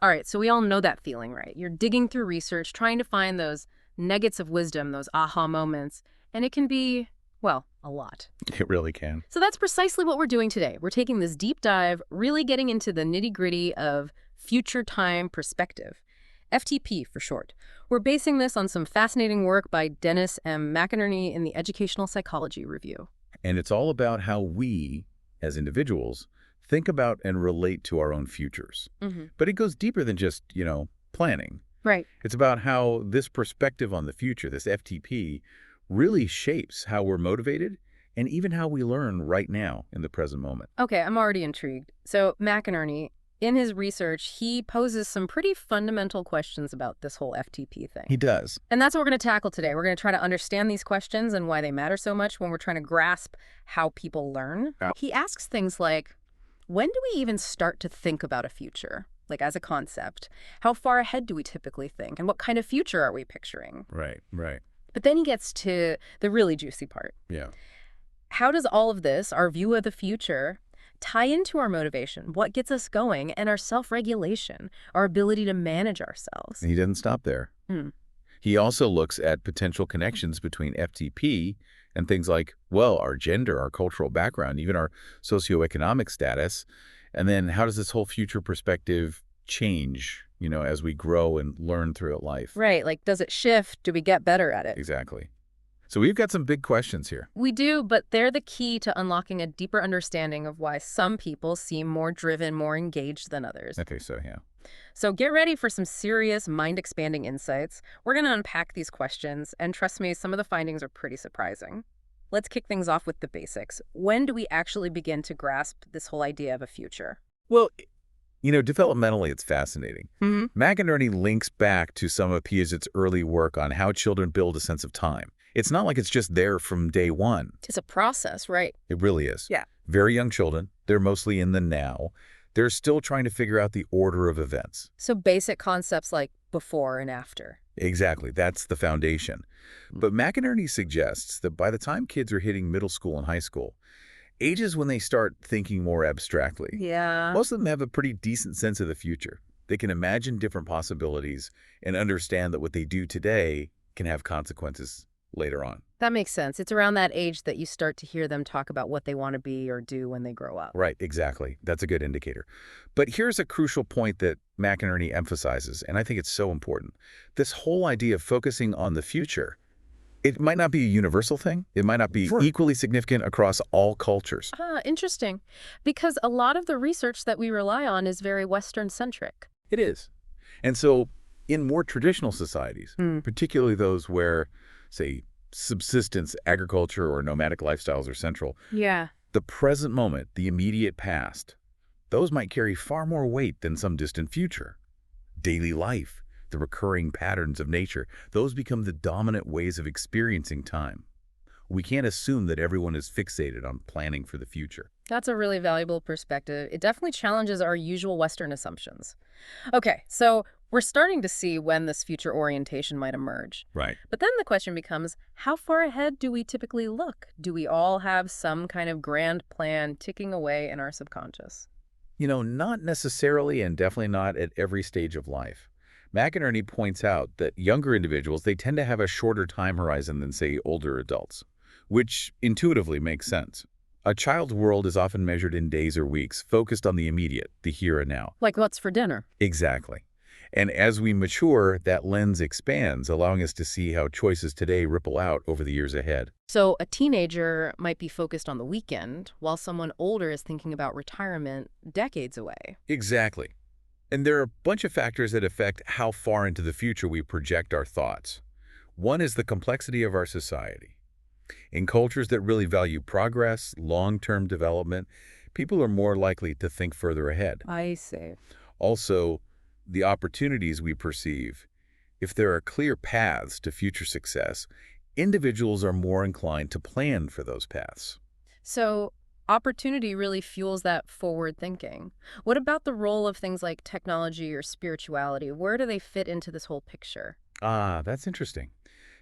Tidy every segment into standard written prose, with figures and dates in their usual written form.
All right, so we all know that feeling, right? You're digging through research, trying to find those nuggets of wisdom, those aha moments, and it can be, well, a lot. It really can. So that's precisely what we're doing today. We're taking this deep dive, really getting into the nitty-gritty of future time perspective. FTP for short. We're basing this on some fascinating work by Dennis M. McInerney in the Educational Psychology Review. And it's all about how we, as individuals, think about and relate to our own futures. But it goes deeper than just, planning. Right. It's about how this perspective on the future, this FTP, really shapes how we're motivated and even how we learn right now in the present moment. Okay, I'm already intrigued. So McInerney, in his research, he poses some pretty fundamental questions about this whole FTP thing. He does. And that's what we're going to tackle today. We're going to try to understand these questions and why they matter so much when we're trying to grasp how people learn. Yeah. He asks things like, when do we even start to think about a future? Like as a concept? How far ahead do we typically think? And what kind of future are we picturing? Right. But then he gets to the really juicy part. Yeah. How does all of this, our view of the future, tie into our motivation, what gets us going, and our self-regulation, our ability to manage ourselves? And he doesn't stop there. Hmm. He also looks at potential connections between FTP and things like, well, our gender, our cultural background, even our socioeconomic status. And then how does this whole future perspective change, as we grow and learn throughout life? Right, like does it shift? Do we get better at it? Exactly. So we've got some big questions here. We do, but they're the key to unlocking a deeper understanding of why some people seem more driven, more engaged than others. Okay, so yeah. So get ready for some serious, mind-expanding insights. We're going to unpack these questions, and trust me, some of the findings are pretty surprising. Let's kick things off with the basics. When do we actually begin to grasp this whole idea of a future? Well, developmentally, it's fascinating. McInerney links back to some of Piaget's early work on how children build a sense of time. It's not like it's just there from day one. It's a process, right? It really is. Yeah. Very young children, they're mostly in the now. They're still trying to figure out the order of events. So basic concepts like before and after. Exactly. That's the foundation. But McInerney suggests that by the time kids are hitting middle school and high school, ages when they start thinking more abstractly. Yeah. Most of them have a pretty decent sense of the future. They can imagine different possibilities and understand that what they do today can have consequences later on. That makes sense. It's around that age that you start to hear them talk about what they want to be or do when they grow up. Right, exactly. That's a good indicator. But here's a crucial point that McInerney emphasizes, and I think it's so important. This whole idea of focusing on the future, it might not be a universal thing. It might not be equally significant across all cultures. Interesting. Because a lot of the research that we rely on is very Western-centric. It is. And so in more traditional societies, particularly those where, say, subsistence, agriculture, or nomadic lifestyles are central, Yeah. the present moment, the immediate past, those might carry far more weight than some distant future. Daily life, the recurring patterns of nature, those become the dominant ways of experiencing time. We can't assume that everyone is fixated on planning for the future. That's a really valuable perspective. It definitely challenges our usual Western assumptions. Okay, so we're starting to see when this future orientation might emerge. Right. But then the question becomes, how far ahead do we typically look? Do we all have some kind of grand plan ticking away in our subconscious? Not necessarily, and definitely not at every stage of life. McInerney points out that younger individuals, they tend to have a shorter time horizon than, say, older adults, which intuitively makes sense. A child's world is often measured in days or weeks, focused on the immediate, the here and now. Like what's for dinner? Exactly. And as we mature, that lens expands, allowing us to see how choices today ripple out over the years ahead. So a teenager might be focused on the weekend, while someone older is thinking about retirement decades away. Exactly. And there are a bunch of factors that affect how far into the future we project our thoughts. One is the complexity of our society. In cultures that really value progress, long-term development, people are more likely to think further ahead. I see. Also, the opportunities we perceive. If there are clear paths to future success, individuals are more inclined to plan for those paths. So opportunity really fuels that forward thinking. What about the role of things like technology or spirituality? Where do they fit into this whole picture? Ah, that's interesting.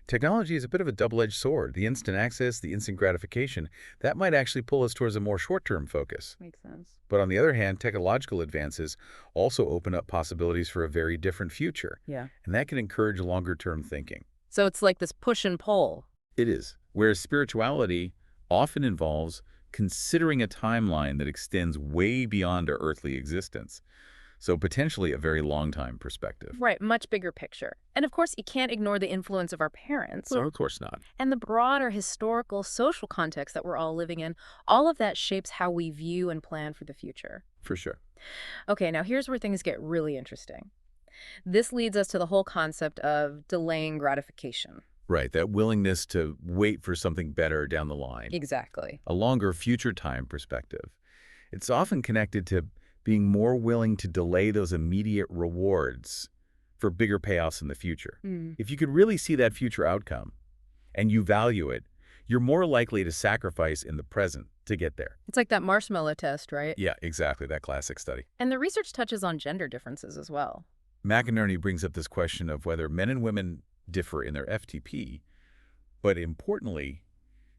Technology is a bit of a double-edged sword. The instant access, the instant gratification, that might actually pull us towards a more short-term focus. Makes sense. But on the other hand, technological advances also open up possibilities for a very different future, Yeah. and that can encourage longer-term thinking. So it's like this push and pull. It is. Whereas spirituality often involves considering a timeline that extends way beyond our earthly existence. So potentially a very long time perspective. Right, much bigger picture. And of course, you can't ignore the influence of our parents So of course not. and the broader historical, social context that we're all living in. All of that shapes how we view and plan for the future. For sure. Okay, now here's where things get really interesting. This leads us to the whole concept of delaying gratification. Right, that willingness to wait for something better down the line. Exactly. A longer future time perspective. It's often connected to being more willing to delay those immediate rewards for bigger payoffs in the future. If you could really see that future outcome and you value it, you're more likely to sacrifice in the present to get there. It's like that marshmallow test, right? Yeah, exactly, that classic study. And the research touches on gender differences as well. McInerney brings up this question of whether men and women differ in their FTP, but importantly,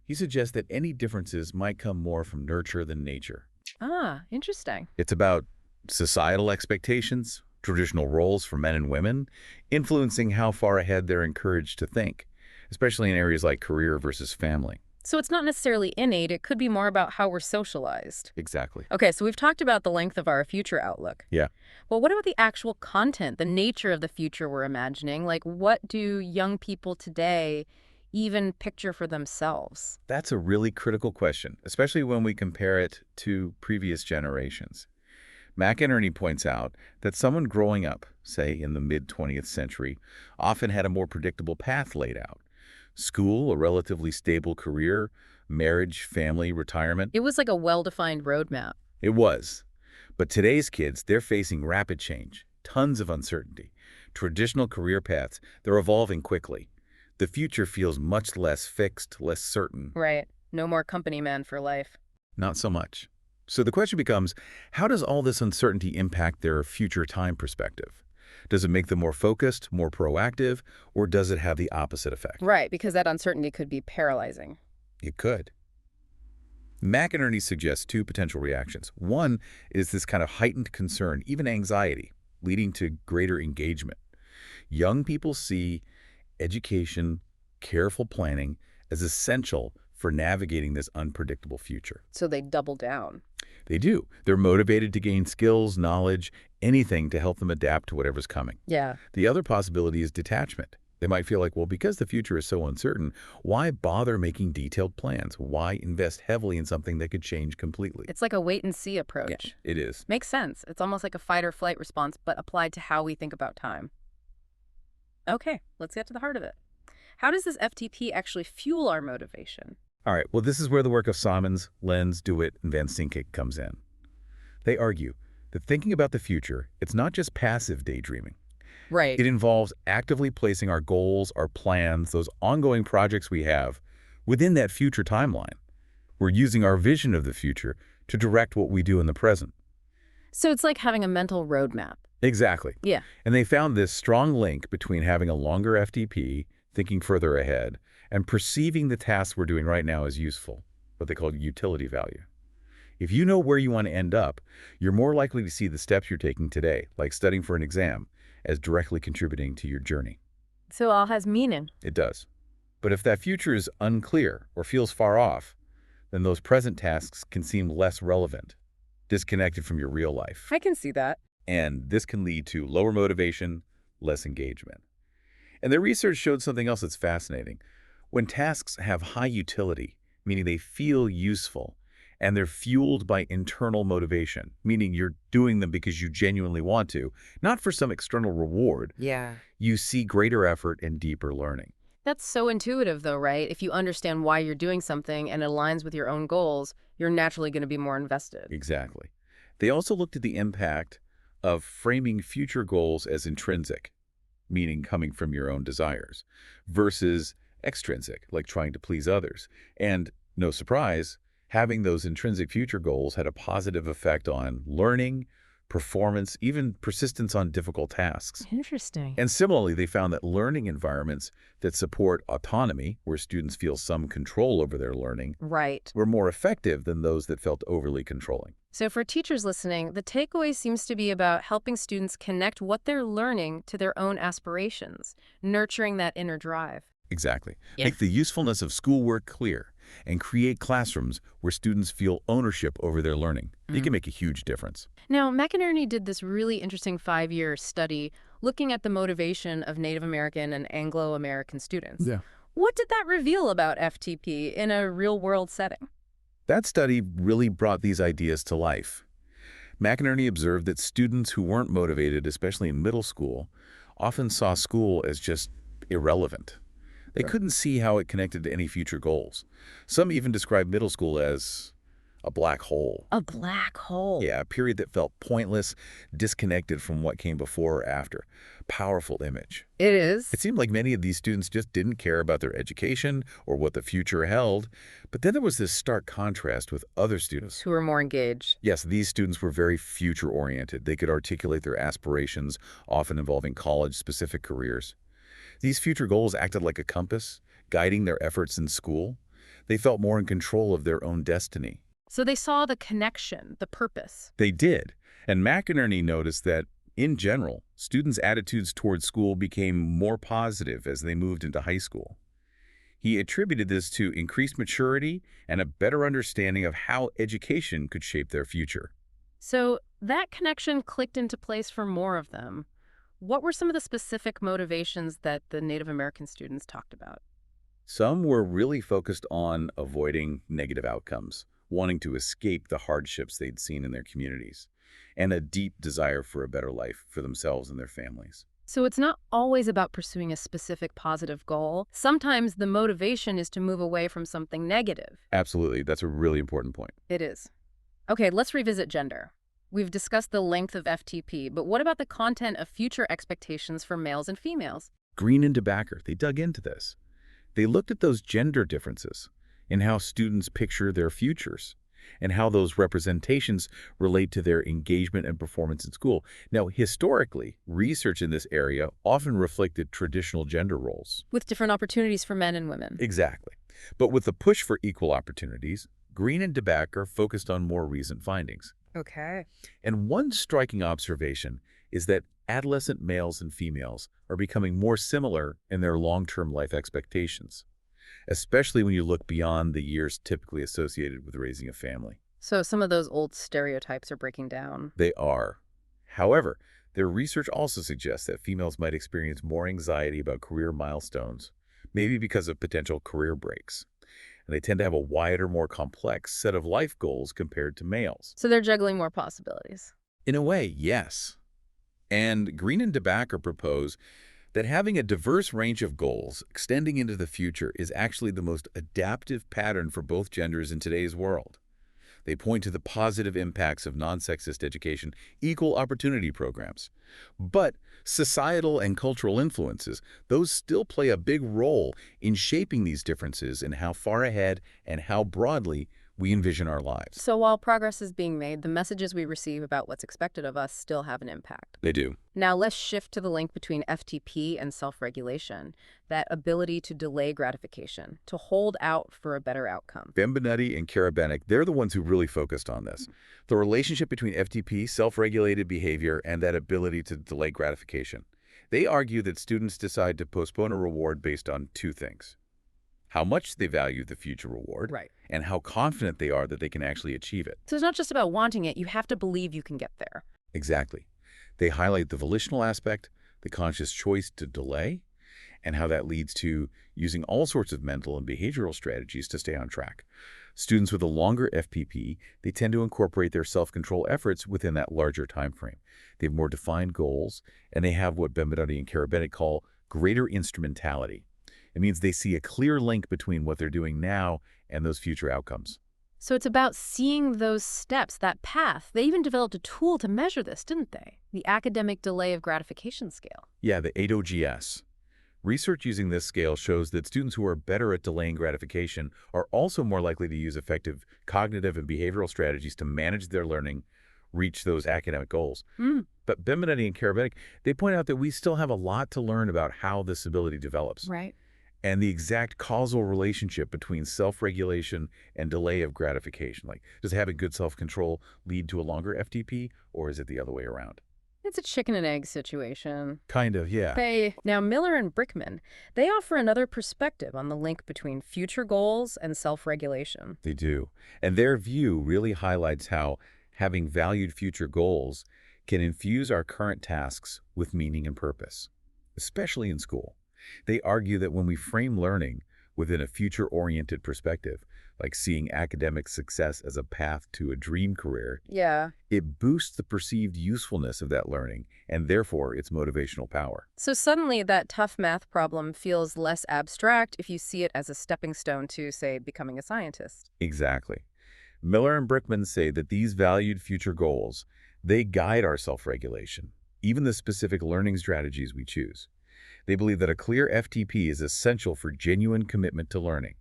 he suggests that any differences might come more from nurture than nature. Ah, interesting. It's about societal expectations, traditional roles for men and women, influencing how far ahead they're encouraged to think, especially in areas like career versus family. So it's not necessarily innate, it could be more about how we're socialized. Exactly. Okay, so we've talked about the length of our future outlook. Yeah. Well, what about the actual content, the nature of the future we're imagining? Like, what do young people today even picture for themselves? That's a really critical question, especially when we compare it to previous generations. McInerney points out that someone growing up, say in the mid-20th century, often had a more predictable path laid out. School, a relatively stable career, marriage, family, retirement. It was like a well-defined roadmap. It was. But today's kids, they're facing rapid change, tons of uncertainty. Traditional career paths, they're evolving quickly. The future feels much less fixed, less certain. Right. No more company man for life. Not so much. So the question becomes, how does all this uncertainty impact their future time perspective? Does it make them more focused, more proactive, or does it have the opposite effect? Right, because that uncertainty could be paralyzing. It could. McInerney suggests two potential reactions. One is this kind of heightened concern, even anxiety, leading to greater engagement. Young people see education, careful planning as essential for navigating this unpredictable future. So they double down. They do. They're motivated to gain skills, knowledge, anything to help them adapt to whatever's coming. Yeah. The other possibility is detachment. They might feel like, well, because the future is so uncertain, why bother making detailed plans? Why invest heavily in something that could change completely? It's like a wait-and-see approach. Yeah, it is. Makes sense. It's almost like a fight-or-flight response, but applied to how we think about time. Okay, let's get to the heart of it. How does this FTP actually fuel our motivation? All right, well, this is where the work of Simons, Lenz, DeWitt, and Van Sinkik comes in. They argue that thinking about the future, it's not just passive daydreaming. Right. It involves actively placing our goals, our plans, those ongoing projects we have within that future timeline. We're using our vision of the future to direct what we do in the present. So it's like having a mental roadmap. Exactly. Yeah. And they found this strong link between having a longer FTP, thinking further ahead, and perceiving the tasks we're doing right now as useful, what they call utility value. If you know where you want to end up, you're more likely to see the steps you're taking today, like studying for an exam, as directly contributing to your journey. So it all has meaning. It does. But if that future is unclear or feels far off, then those present tasks can seem less relevant, disconnected from your real life. I can see that. And this can lead to lower motivation, less engagement. And their research showed something else that's fascinating. When tasks have high utility, meaning they feel useful, and they're fueled by internal motivation, meaning you're doing them because you genuinely want to, not for some external reward, Yeah. you see greater effort and deeper learning. That's so intuitive, though, right? If you understand why you're doing something and it aligns with your own goals, you're naturally going to be more invested. Exactly. They also looked at the impact of framing future goals as intrinsic, meaning coming from your own desires, versus extrinsic, like trying to please others. And no surprise, having those intrinsic future goals had a positive effect on learning, performance, even persistence on difficult tasks. Interesting. And similarly, they found that learning environments that support autonomy, where students feel some control over their learning, Right. were more effective than those that felt overly controlling. So for teachers listening, the takeaway seems to be about helping students connect what they're learning to their own aspirations, nurturing that inner drive. Exactly. Yeah. Make the usefulness of schoolwork clear and create classrooms where students feel ownership over their learning. It can make a huge difference. Now, McInerney did this really interesting 5-year study looking at the motivation of Native American and Anglo-American students. Yeah. What did that reveal about FTP in a real-world setting? That study really brought these ideas to life. McInerney observed that students who weren't motivated, especially in middle school, often saw school as just irrelevant. They couldn't see how it connected to any future goals. Some even described middle school as a black hole. A black hole. Yeah, a period that felt pointless, disconnected from what came before or after. Powerful image. It is. It seemed like many of these students just didn't care about their education or what the future held. But then there was this stark contrast with other students. Who are more engaged. Yes, these students were very future-oriented. They could articulate their aspirations, often involving college-specific careers. These future goals acted like a compass, guiding their efforts in school. They felt more in control of their own destiny. So they saw the connection, the purpose. They did. And McInerney noticed that, in general, students' attitudes towards school became more positive as they moved into high school. He attributed this to increased maturity and a better understanding of how education could shape their future. So that connection clicked into place for more of them. What were some of the specific motivations that the Native American students talked about? Some were really focused on avoiding negative outcomes, wanting to escape the hardships they'd seen in their communities, and a deep desire for a better life for themselves and their families. So it's not always about pursuing a specific positive goal. Sometimes the motivation is to move away from something negative. Absolutely. That's a really important point. It is. Okay, let's revisit gender. We've discussed the length of FTP, but what about the content of future expectations for males and females? Green and DeBacker, they dug into this. They looked at those gender differences in how students picture their futures and how those representations relate to their engagement and performance in school. Now, historically, research in this area often reflected traditional gender roles. With different opportunities for men and women. Exactly. But with the push for equal opportunities, Green and DeBacker focused on more recent findings. Okay. And one striking observation is that adolescent males and females are becoming more similar in their long-term life expectations, especially when you look beyond the years typically associated with raising a family. So some of those old stereotypes are breaking down. They are. However, their research also suggests that females might experience more anxiety about career milestones, maybe because of potential career breaks. And they tend to have a wider, more complex set of life goals compared to males. So they're juggling more possibilities. In a way, yes. And Green and DeBacker propose that having a diverse range of goals extending into the future is actually the most adaptive pattern for both genders in today's world. They point to the positive impacts of non-sexist education, equal opportunity programs. But societal and cultural influences, those still play a big role in shaping these differences in how far ahead and how broadly we envision our lives. So while progress is being made, the messages we receive about what's expected of us still have an impact. They do. Now let's shift to the link between FTP and self-regulation, that ability to delay gratification, to hold out for a better outcome. Benvenuti and Karabenek, they're the ones who really focused on this. The relationship between FTP, self-regulated behavior, and that ability to delay gratification. They argue that students decide to postpone a reward based on two things: how much they value the future reward, Right. and how confident they are that they can actually achieve it. So it's not just about wanting it, you have to believe you can get there. Exactly. They highlight the volitional aspect, the conscious choice to delay, and how that leads to using all sorts of mental and behavioral strategies to stay on track. Students with a longer FPP, they tend to incorporate their self-control efforts within that larger time frame. They have more defined goals, and they have what Benvenuti and Karabenek call greater instrumentality. It means they see a clear link between what they're doing now and those future outcomes. So it's about seeing those steps, that path. They even developed a tool to measure this, didn't they? The Academic Delay of Gratification Scale. Yeah, the ADOGS. Research using this scale shows that students who are better at delaying gratification are also more likely to use effective cognitive and behavioral strategies to manage their learning, reach those academic goals. Mm, But Benvenuti and Karavetic, they point out that we still have a lot to learn about how this ability develops right. and the exact causal relationship between self-regulation and delay of gratification. Like, does having good self-control lead to a longer FTP, or is it the other way around? It's a chicken and egg situation. Kind of, yeah. Now, Miller and Brickman, they offer another perspective on the link between future goals and self-regulation. They do. And their view really highlights how having valued future goals can infuse our current tasks with meaning and purpose, especially in school. They argue that when we frame learning within a future-oriented perspective, like seeing academic success as a path to a dream career, Yeah. it boosts the perceived usefulness of that learning and therefore its motivational power. So suddenly that tough math problem feels less abstract if you see it as a stepping stone to, say, becoming a scientist. Exactly. Miller and Brickman say that these valued future goals, they guide our self-regulation, even the specific learning strategies we choose. They believe that a clear FTP is essential for genuine commitment to learning,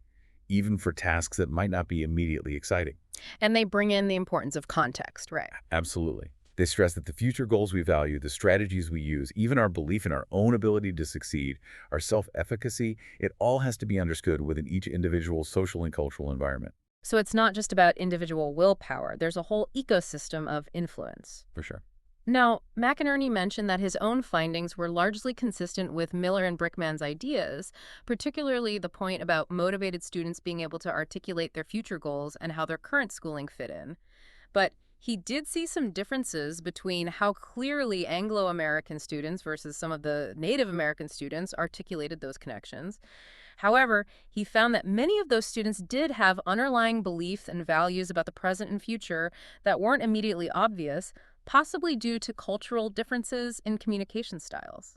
even for tasks that might not be immediately exciting. And they bring in the importance of context, right? Absolutely. They stress that the future goals we value, the strategies we use, even our belief in our own ability to succeed, our self-efficacy, it all has to be understood within each individual's social and cultural environment. So it's not just about individual willpower. There's a whole ecosystem of influence. For sure. Now, McInerney mentioned that his own findings were largely consistent with Miller and Brickman's ideas, particularly the point about motivated students being able to articulate their future goals and how their current schooling fit in. But he did see some differences between how clearly Anglo-American students versus some of the Native American students articulated those connections. However, he found that many of those students did have underlying beliefs and values about the present and future that weren't immediately obvious, possibly due to cultural differences in communication styles.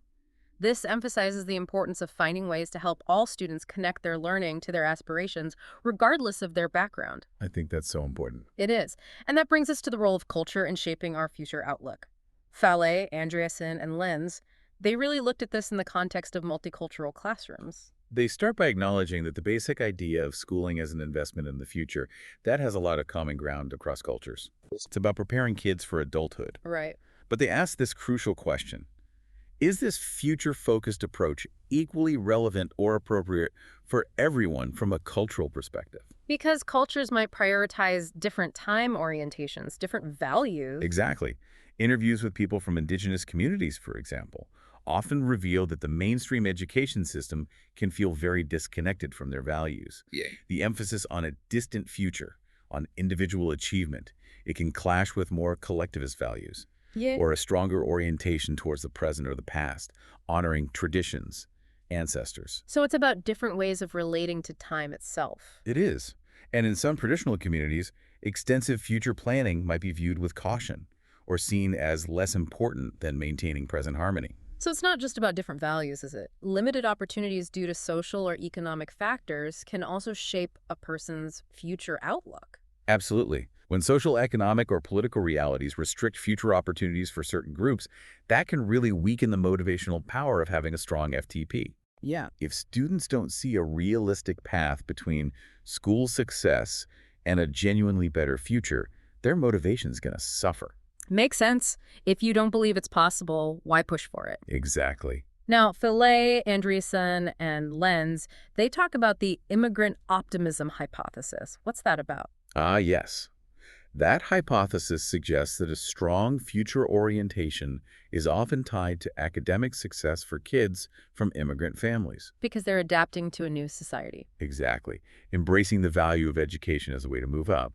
This emphasizes the importance of finding ways to help all students connect their learning to their aspirations, regardless of their background. I think that's so important. It is. And that brings us to the role of culture in shaping our future outlook. Fale, Andreasen, and Lenz, they really looked at this in the context of multicultural classrooms. They start by acknowledging that the basic idea of schooling as an investment in the future, that has a lot of common ground across cultures. It's about preparing kids for adulthood. Right. But they ask this crucial question: is this future-focused approach equally relevant or appropriate for everyone from a cultural perspective? Because cultures might prioritize different time orientations, different values. Exactly. Interviews with people from indigenous communities, for example, often reveal that the mainstream education system can feel very disconnected from their values. Yeah. The emphasis on a distant future, on individual achievement, it can clash with more collectivist values, Yeah. or a stronger orientation towards the present or the past, honoring traditions, ancestors. So it's about different ways of relating to time itself. It is. And in some traditional communities, extensive future planning might be viewed with caution or seen as less important than maintaining present harmony. So it's not just about different values, is it? Limited opportunities due to social or economic factors can also shape a person's future outlook. Absolutely. When social, economic, or political realities restrict future opportunities for certain groups, that can really weaken the motivational power of having a strong FTP. Yeah. If students don't see a realistic path between school success and a genuinely better future, their motivation is going to suffer. Makes sense. If you don't believe it's possible, why push for it? Exactly. Now, Fillet, Andreessen, and Lenz, they talk about the immigrant optimism hypothesis. What's that about? Ah, yes. That hypothesis suggests that a strong future orientation is often tied to academic success for kids from immigrant families. Because they're adapting to a new society. Exactly. Embracing the value of education as a way to move up.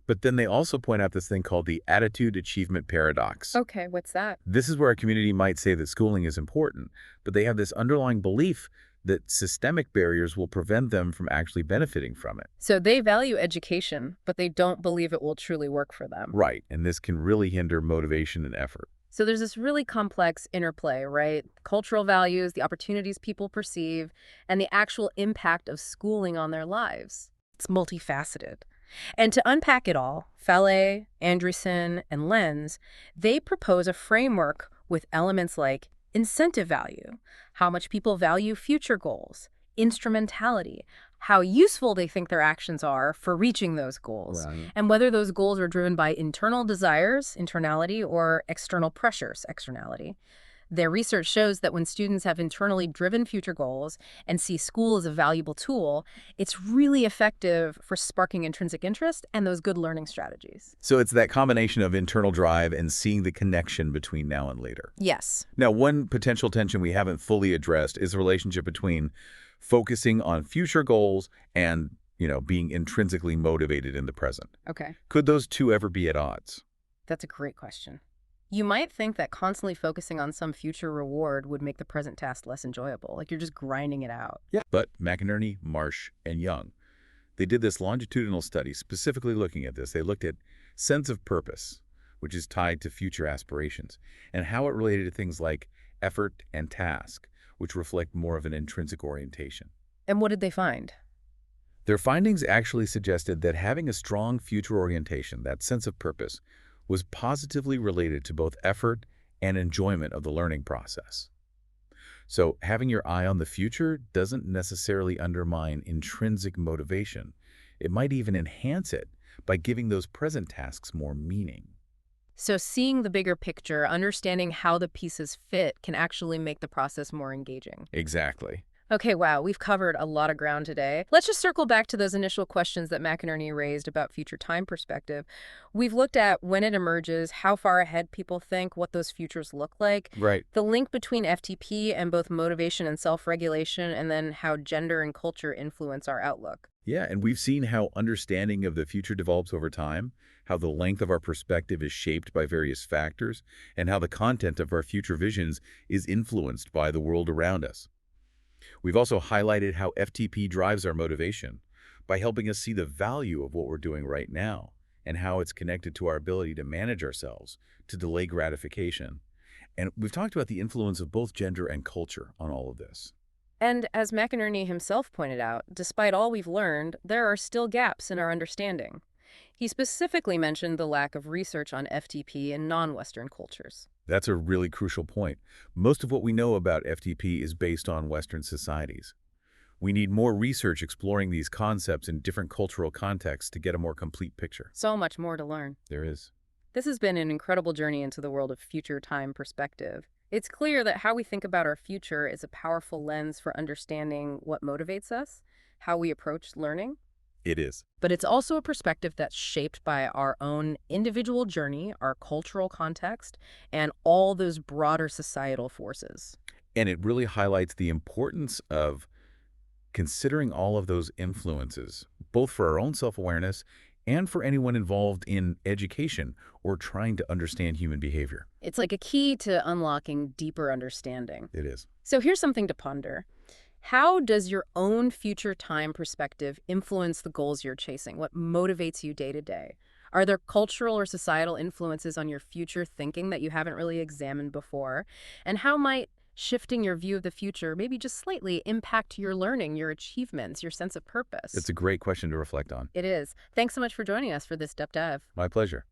But then they also point out this thing called the attitude achievement paradox. Okay, what's that? This is where a community might say that schooling is important, but they have this underlying belief that systemic barriers will prevent them from actually benefiting from it. So they value education, but they don't believe it will truly work for them. Right, and this can really hinder motivation and effort. So there's this really complex interplay, right? Cultural values, the opportunities people perceive, and the actual impact of schooling on their lives. It's multifaceted. And to unpack it all, Fale, Andreessen, and Lenz, they propose a framework with elements like incentive value, how much people value future goals, instrumentality, how useful they think their actions are for reaching those goals, Right. and whether those goals are driven by internal desires, internality, or external pressures, externality. Their research shows that when students have internally driven future goals and see school as a valuable tool, it's really effective for sparking intrinsic interest and those good learning strategies. So it's that combination of internal drive and seeing the connection between now and later. Yes. Now, one potential tension we haven't fully addressed is the relationship between focusing on future goals and, being intrinsically motivated in the present. Okay. Could those two ever be at odds? That's a great question. You might think that constantly focusing on some future reward would make the present task less enjoyable, like you're just grinding it out. Yeah. But McInerney, Marsh, and Young, they did this longitudinal study specifically looking at this. They looked at sense of purpose, which is tied to future aspirations, and how it related to things like effort and task, which reflect more of an intrinsic orientation. And what did they find? Their findings actually suggested that having a strong future orientation, that sense of purpose, was positively related to both effort and enjoyment of the learning process. So having your eye on the future doesn't necessarily undermine intrinsic motivation. It might even enhance it by giving those present tasks more meaning. So seeing the bigger picture, understanding how the pieces fit can actually make the process more engaging. Exactly. Okay, wow, we've covered a lot of ground today. Let's just circle back to those initial questions that McInerney raised about future time perspective. We've looked at when it emerges, how far ahead people think, what those futures look like, Right. the link between FTP and both motivation and self-regulation, and then how gender and culture influence our outlook. Yeah, and we've seen how understanding of the future develops over time, how the length of our perspective is shaped by various factors, and how the content of our future visions is influenced by the world around us. We've also highlighted how FTP drives our motivation by helping us see the value of what we're doing right now and how it's connected to our ability to manage ourselves, to delay gratification. And we've talked about the influence of both gender and culture on all of this. And as McInerney himself pointed out, despite all we've learned, there are still gaps in our understanding. He specifically mentioned the lack of research on FTP in non-Western cultures. That's a really crucial point. Most of what we know about FTP is based on Western societies. We need more research exploring these concepts in different cultural contexts to get a more complete picture. So much more to learn. There is. This has been an incredible journey into the world of future time perspective. It's clear that how we think about our future is a powerful lens for understanding what motivates us, how we approach learning. It is. But it's also a perspective that's shaped by our own individual journey, our cultural context, and all those broader societal forces. And it really highlights the importance of considering all of those influences, both for our own self-awareness and for anyone involved in education or trying to understand human behavior. It's like a key to unlocking deeper understanding. It is. So here's something to ponder. How does your own future time perspective influence the goals you're chasing? What motivates you day to day? Are there cultural or societal influences on your future thinking that you haven't really examined before? And how might shifting your view of the future, maybe just slightly, impact your learning, your achievements, your sense of purpose? It's a great question to reflect on. It is. Thanks so much for joining us for this deep dive. My pleasure.